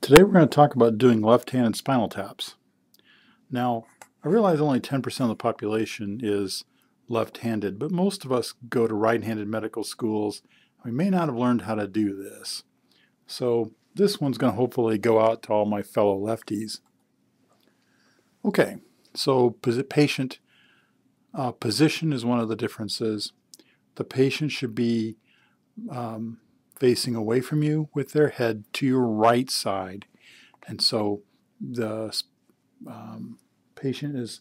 Today we're going to talk about doing left-handed spinal taps. Now, I realize only 10% of the population is left-handed, but most of us go to right-handed medical schools. We may not have learned how to do this. So this one's going to hopefully go out to all my fellow lefties. Okay, so patient position is one of the differences. The patient should be facing away from you with their head to your right side. And so the patient is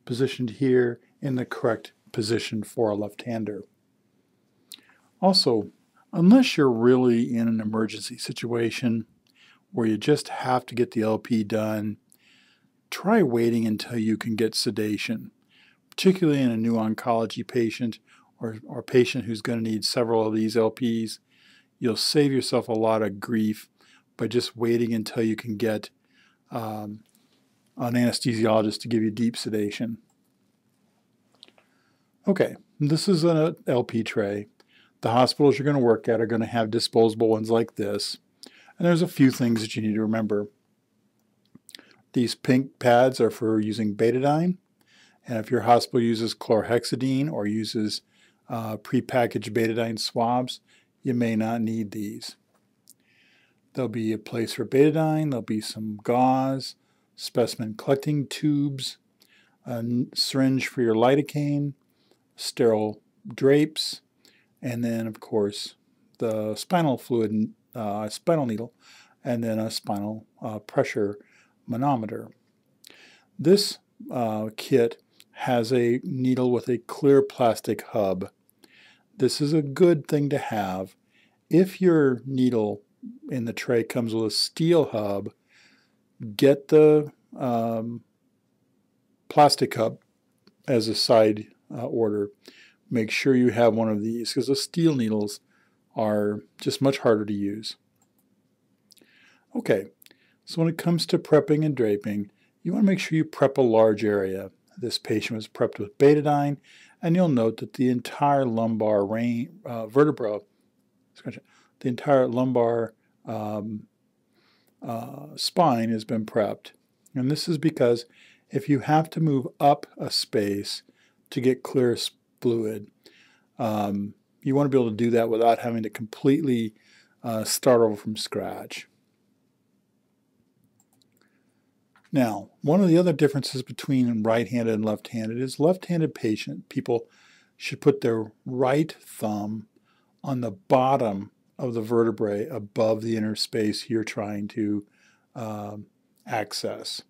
positioned here in the correct position for a left-hander. Also, unless you're really in an emergency situation where you just have to get the LP done, try waiting until you can get sedation, particularly in a new oncology patient or a patient who's going to need several of these LPs. You'll save yourself a lot of grief by just waiting until you can get an anesthesiologist to give you deep sedation. Okay, this is an LP tray. The hospitals you're going to work at are going to have disposable ones like this. And there's a few things that you need to remember. These pink pads are for using betadine. And if your hospital uses chlorhexidine or uses prepackaged betadine swabs, you may not need these. There'll be a place for betadine, there'll be some gauze, specimen collecting tubes, a syringe for your lidocaine, sterile drapes, and then of course the spinal fluid, spinal needle, and then a spinal pressure manometer. This kit has a needle with a clear plastic hub. This is a good thing to have. If your needle in the tray comes with a steel hub, get the plastic hub as a side order. Make sure you have one of these because the steel needles are just much harder to use. Okay, so when it comes to prepping and draping, you want to make sure you prep a large area. This patient was prepped with betadine, and you'll note that the entire lumbar vertebra, the entire lumbar spine has been prepped. And this is because if you have to move up a space to get clear fluid, you want to be able to do that without having to completely start over from scratch. Now, one of the other differences between right-handed and left-handed is left-handed people should put their right thumb on the bottom of the vertebrae above the inner space you're trying to access.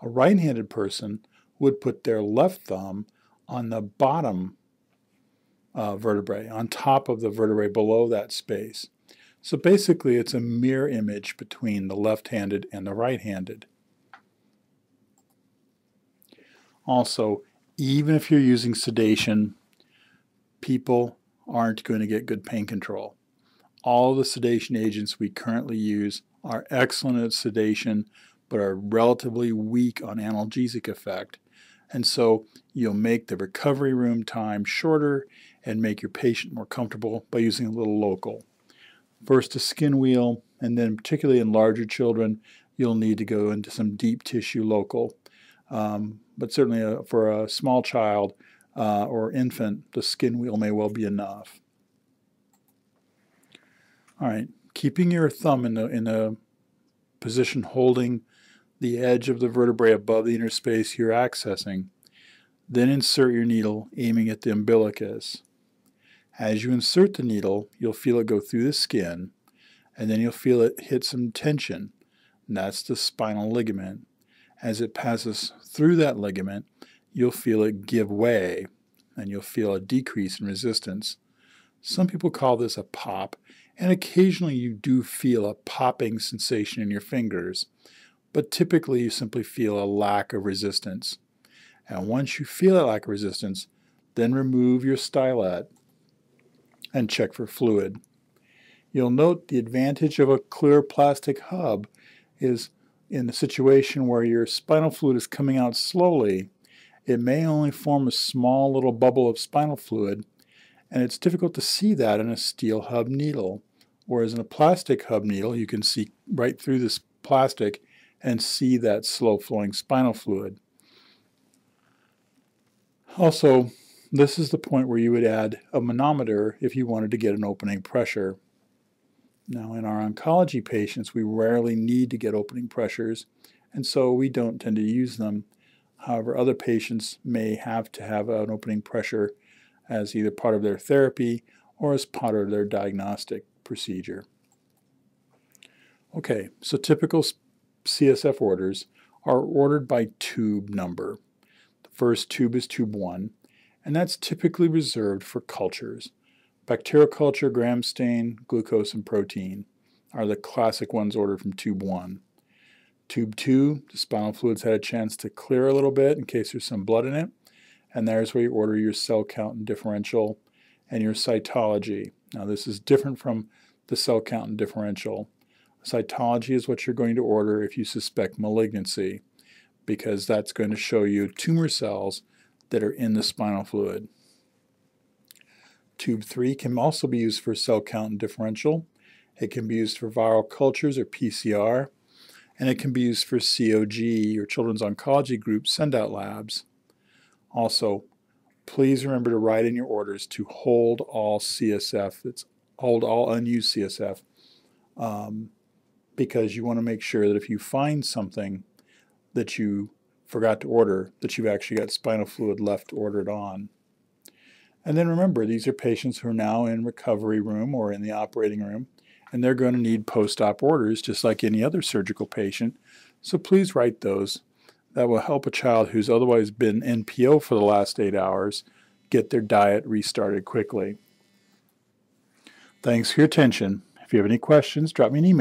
A right-handed person would put their left thumb on the bottom vertebrae, on top of the vertebrae below that space. So basically it's a mirror image between the left-handed and the right-handed. Also, even if you're using sedation, people aren't going to get good pain control. All the sedation agents we currently use are excellent at sedation, but are relatively weak on analgesic effect. And so you'll make the recovery room time shorter and make your patient more comfortable by using a little local. First a skin wheel, and then particularly in larger children, you'll need to go into some deep tissue local. But certainly for a small child or infant, the skin wheel may well be enough. All right, keeping your thumb in the position holding the edge of the vertebrae above the inner space you're accessing, then insert your needle aiming at the umbilicus. As you insert the needle, you'll feel it go through the skin, and then you'll feel it hit some tension, and that's the spinal ligament. As it passes through that ligament, you'll feel it give way, and you'll feel a decrease in resistance. Some people call this a pop, and occasionally you do feel a popping sensation in your fingers, but typically you simply feel a lack of resistance. And once you feel that lack of resistance, then remove your stylet and check for fluid. You'll note the advantage of a clear plastic hub is in the situation where your spinal fluid is coming out slowly, it may only form a small little bubble of spinal fluid, and it's difficult to see that in a steel hub needle. Whereas in a plastic hub needle, you can see right through this plastic and see that slow-flowing spinal fluid. Also, this is the point where you would add a manometer if you wanted to get an opening pressure. Now, in our oncology patients, we rarely need to get opening pressures, and so we don't tend to use them. However, other patients may have to have an opening pressure as either part of their therapy or as part of their diagnostic procedure. Okay, so typical CSF orders are ordered by tube number. The first tube is tube 1, and that's typically reserved for cultures. Bacterial culture, gram stain, glucose, and protein are the classic ones ordered from tube 1. Tube 2, the spinal fluid's had a chance to clear a little bit in case there's some blood in it, and there's where you order your cell count and differential and your cytology. Now this is different from the cell count and differential. Cytology is what you're going to order if you suspect malignancy, because that's going to show you tumor cells that are in the spinal fluid. Tube 3 can also be used for cell count and differential. It can be used for viral cultures or PCR, and it can be used for COG or Children's Oncology Group send-out labs. Also, please remember to write in your orders to hold all CSF, hold all unused CSF, because you want to make sure that if you find something that you forgot to order, that you've actually got spinal fluid left ordered on. And then remember, these are patients who are now in recovery room or in the operating room, and they're going to need post-op orders just like any other surgical patient. So please write those. That will help a child who's otherwise been NPO for the last 8 hours get their diet restarted quickly. Thanks for your attention. If you have any questions, drop me an email.